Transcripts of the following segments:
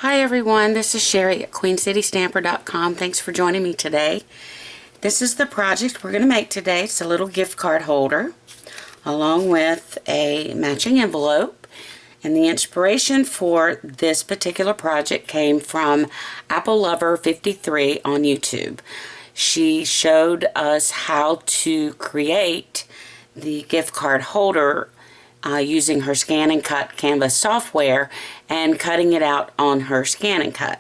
Hi everyone, this is Sherry at QueenCityStamper.com. Thanks for joining me today. This is the project we're going to make today. It's a little gift card holder along with a matching envelope. And the inspiration for this particular project came from Apple Lover 53 on YouTube. She showed us how to create the gift card holder using her Scan and Cut Canvas software and cutting it out on her Scan and Cut.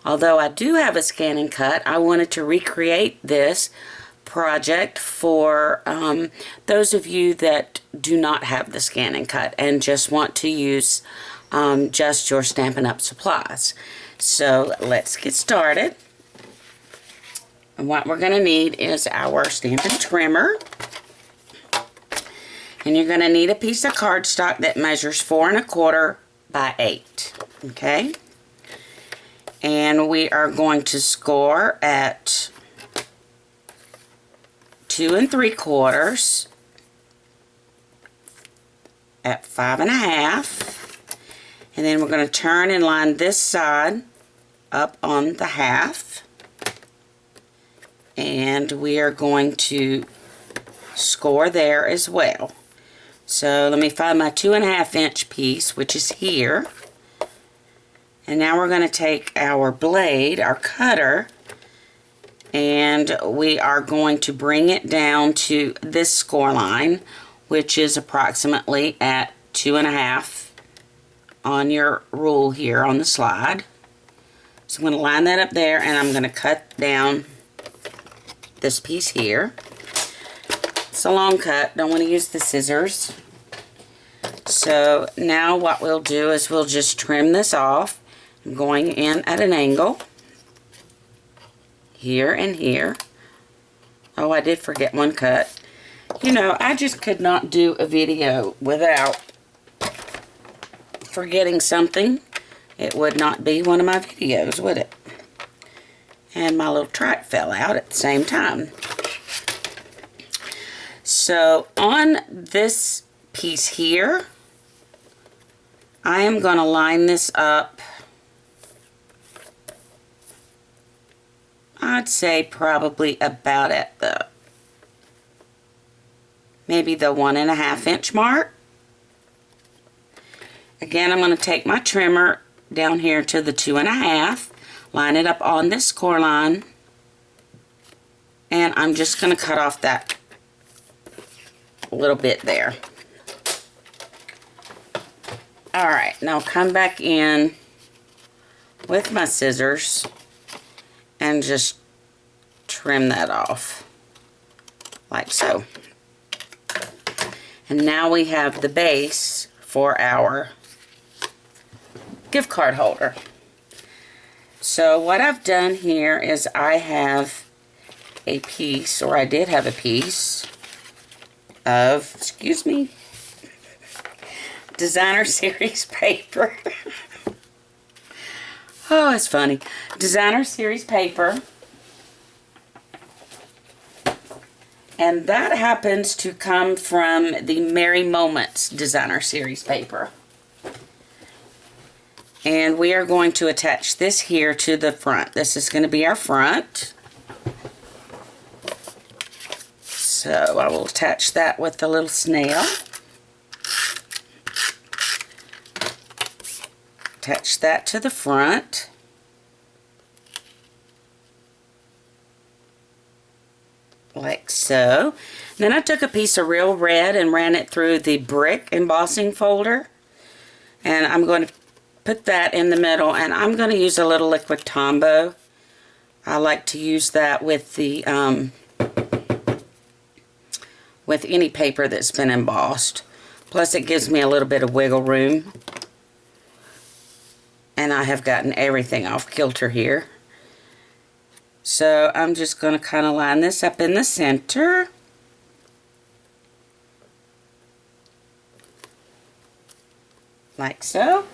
Although I do have a Scan and Cut, I wanted to recreate this project for those of you that do not have the Scan and Cut and just want to use just your Stampin' Up! Supplies. So let's get started. And what we're going to need is our Stampin' trimmer. And you're going to need a piece of cardstock that measures 4 1/4 by 8. Okay? And we are going to score at 2 3/4, at 5 1/2, and then we're going to turn and line this side up on the half, and we are going to score there as well. So let me find my 2 1/2 inch piece, which is here. And now we're going to take our blade, our cutter, and we are going to bring it down to this score line, which is approximately at 2 1/2 on your rule here on the slide. So I'm going to line that up there, and I'm going to cut down this piece here. It's a long cut, don't want to use the scissors. So now what we'll do is we'll just trim this off. I'm going in at an angle. Here and here. Oh, I did forget one cut. You know, I just could not do a video without forgetting something. It would not be one of my videos, would it? And my little track fell out at the same time. So on this piece here, I am going to line this up, I'd say probably about at the, maybe the 1 1/2 inch mark. Again, I'm going to take my trimmer down here to the 2 1/2, line it up on this score line, and I'm just going to cut off that little bit there. Alright, now come back in with my scissors and just trim that off like so. And now we have the base for our gift card holder. So what I've done here is I have a piece, or I did have a piece of, excuse me, designer series paper. Oh, it's funny. Designer series paper. And that happens to come from the Merry Moments designer series paper. And we are going to attach this here to the front. This is going to be our front. So I will attach that with the little snail. Attach that to the front. Like so. Then I took a piece of real red and ran it through the brick embossing folder. And I'm going to put that in the middle, and I'm going to use a little liquid Tombow. I like to use that with the with any paper that's been embossed. Plus it gives me a little bit of wiggle room. And I have gotten everything off kilter here. So I'm just going to kind of line this up in the center. Like so.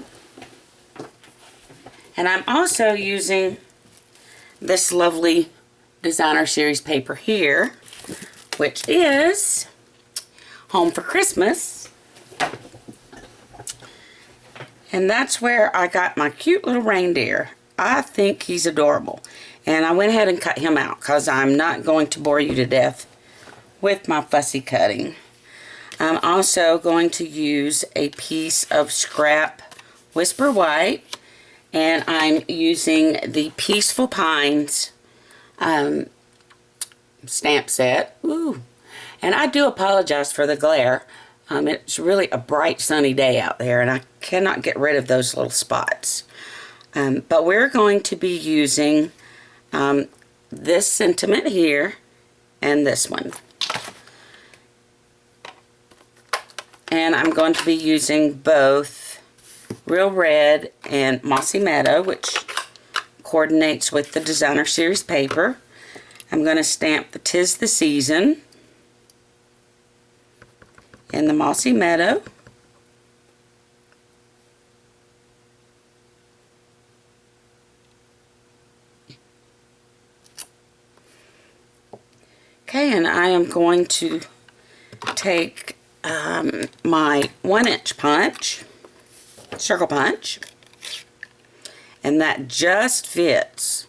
And I'm also using this lovely designer series paper here, which is Home for Christmas. And that's where I got my cute little reindeer. I think he's adorable. And I went ahead and cut him out because I'm not going to bore you to death with my fussy cutting. I'm also going to use a piece of scrap Whisper White, and I'm using the Peaceful Pines stamp set. Ooh. And I do apologize for the glare. It's really a bright sunny day out there, and I cannot get rid of those little spots. But we're going to be using this sentiment here and this one. And I'm going to be using both Real Red and Mossy Meadow, which coordinates with the Designer Series paper. I'm going to stamp the 'Tis the Season in the Mossy Meadow. Okay, and I am going to take my 1-inch punch, circle punch, and that just fits.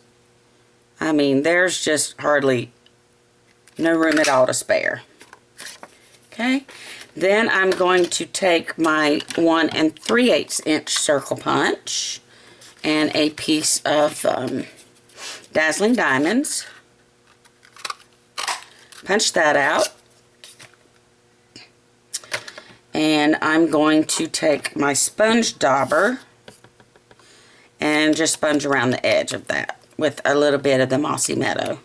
I mean, there's just hardly no room at all to spare. Okay, then I'm going to take my 1 3/8 inch circle punch and a piece of Dazzling Diamonds. Punch that out. And I'm going to take my sponge dauber and just sponge around the edge of that with a little bit of the Mossy Meadow.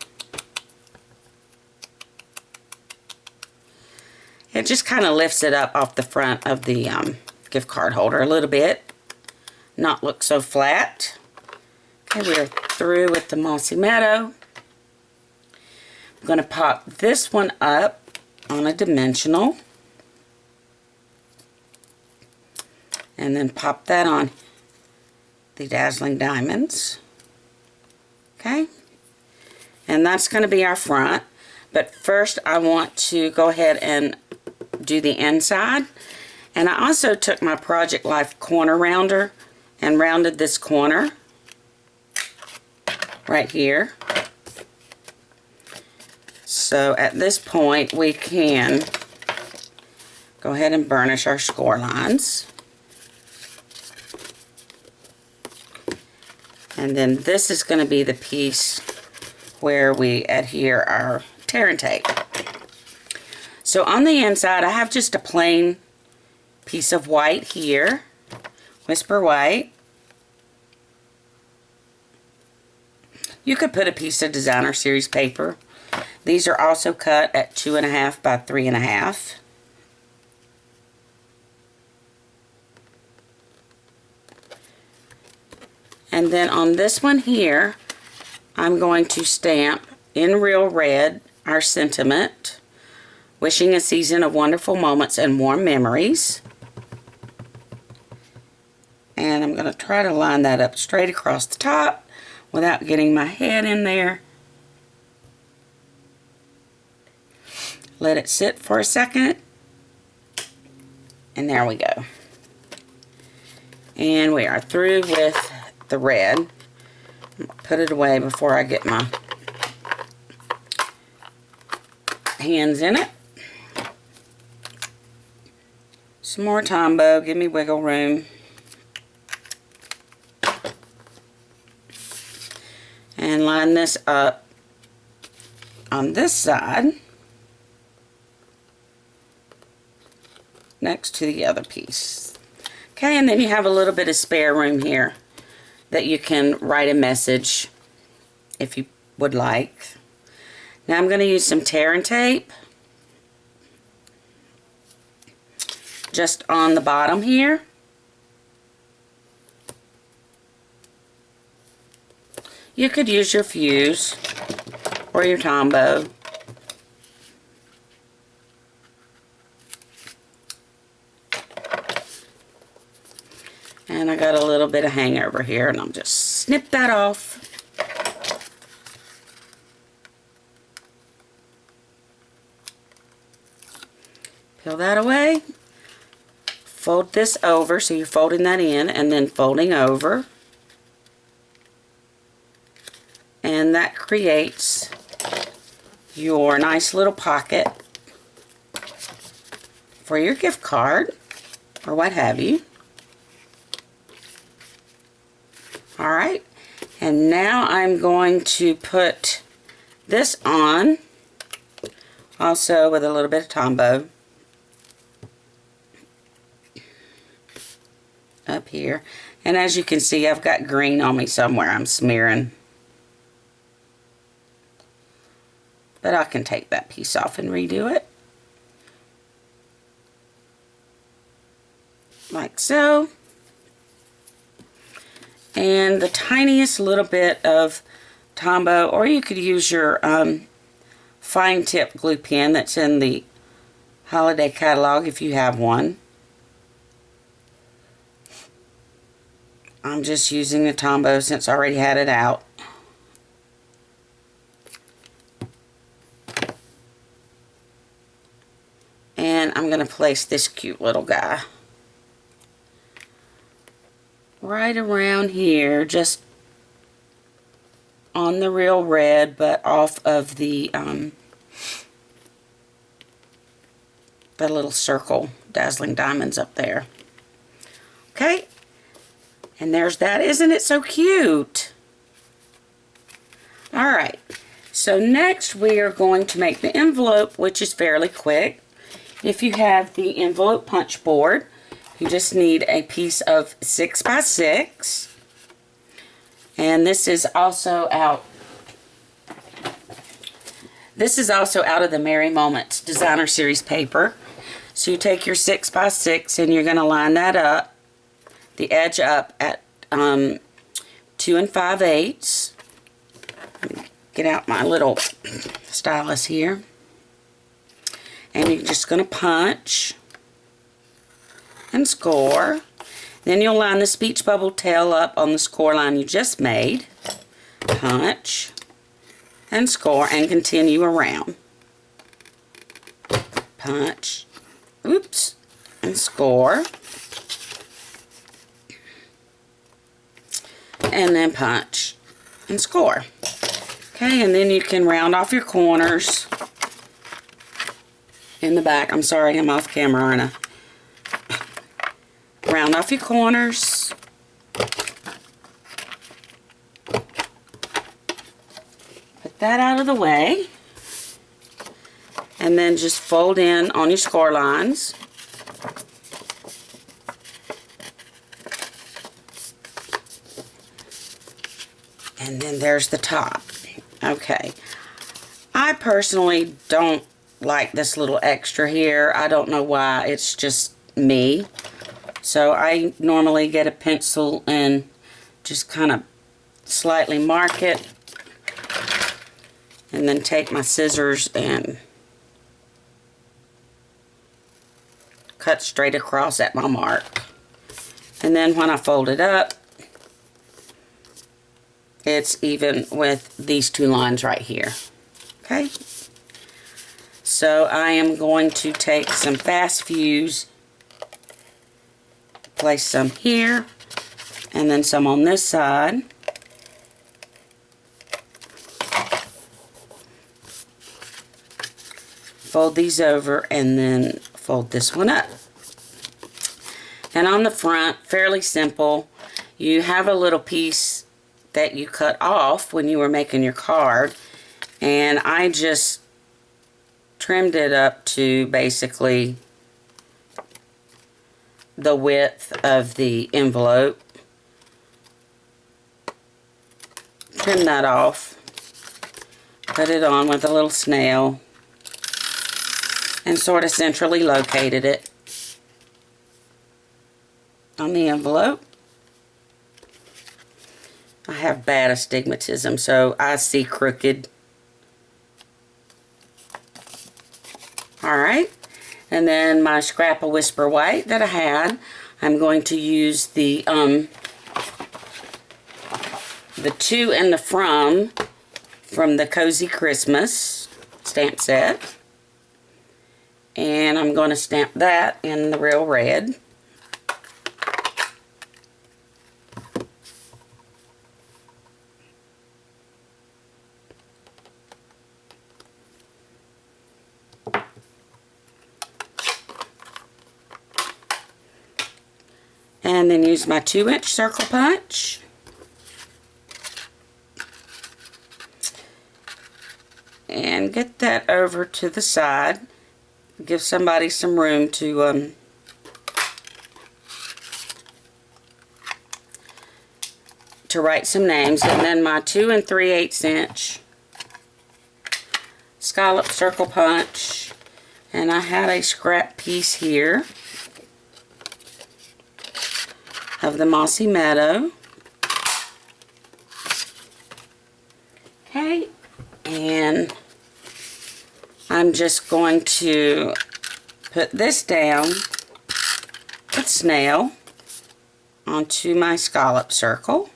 It just kind of lifts it up off the front of the gift card holder a little bit. Not look so flat. Okay, we're through with the Mossy Meadow. I'm going to pop this one up on a dimensional. And then pop that on the Dazzling Diamonds. Okay. And that's going to be our front. But first I want to go ahead and do the inside. And I also took my Project Life corner rounder and rounded this corner right here. So at this point we can go ahead and burnish our score lines. And then this is going to be the piece where we adhere our tear and tape. So on the inside I have just a plain piece of white here, Whisper White. You could put a piece of Designer Series paper. These are also cut at 2.5 by 3.5. And then on this one here, I'm going to stamp in Real Red our sentiment, wishing a season of wonderful moments and warm memories. And I'm going to try to line that up straight across the top without getting my head in there. Let it sit for a second. And there we go. And we are through with the red. Put it away before I get my hands in it. Some more Tombow, give me wiggle room. And line this up on this side next to the other piece. Okay, and then you have a little bit of spare room here that you can write a message if you would like. Now I'm going to use some tear and tape just on the bottom here. You could use your fuse or your Tombow. And I got a little bit of hangover here, and I'll just snip that off. Peel that away. fold this over, so you're folding that in and then folding over. And that creates your nice little pocket for your gift card or what have you. Alright, and now I'm going to put this on also with a little bit of Tombow up here. And as you can see, I've got green on me somewhere I'm smearing. But I can take that piece off and redo it. Like so. And the tiniest little bit of Tombow, or you could use your fine tip glue pen that's in the holiday catalog if you have one. I'm just using the Tombow since I already had it out. And I'm going to place this cute little guy right around here, just on the real red, but off of the little circle dazzling diamonds up there. Okay, and there's that. Isn't it so cute? Alright, so next we are going to make the envelope, which is fairly quick. If you have the envelope punch board, you just need a piece of 6x6. And this is also out. This is also out of the Merry Moments Designer Series paper. So you take your 6x6 and you're going to line that up, the edge up at 2 5/8. Get out my little stylus here. And you're just going to punch and score. Then you'll line the speech bubble tail up on the score line you just made. Punch and score and continue around. Punch, oops, and score. And then punch and score. Okay, and then you can round off your corners in the back. I'm sorry, I'm off camera, aren't I? Round off your corners. Put that out of the way. And then just fold in on your score lines. And then there's the top. Okay. I personally don't like this little extra here. I don't know why. It's just me. So I normally get a pencil and just kind of slightly mark it. And then take my scissors and cut straight across at my mark. And then when I fold it up, it's even with these two lines right here. Okay? So I am going to take some Fast Fuse, place some here, and then some on this side. Fold these over and then fold this one up. And on the front, fairly simple, you have a little piece that you cut off when you were making your card, and I just trimmed it up to basically the width of the envelope. Trim that off, put it on with a little snail, and sort of centrally located it on the envelope. I have bad astigmatism, so I see crooked. Alright, and then my scrap of Whisper White that I had, I'm going to use the to and the from the Cozy Christmas stamp set. And I'm going to stamp that in the real red And then use my 2-inch circle punch. And get that over to the side. Give somebody some room to write some names. And then my 2 3/8 inch scallop circle punch. And I had a scrap piece here of the Mossy Meadow. Okay, and I'm just going to put this down with snail onto my scallop circle.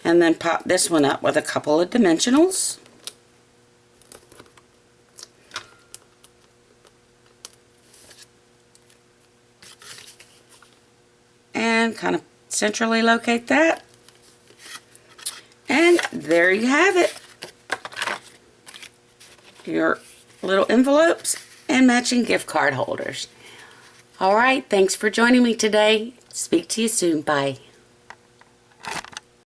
And then pop this one up with a couple of dimensionals. And kind of centrally locate that. And there you have it. Your little envelopes and matching gift card holders. Alright, thanks for joining me today. Speak to you soon. Bye.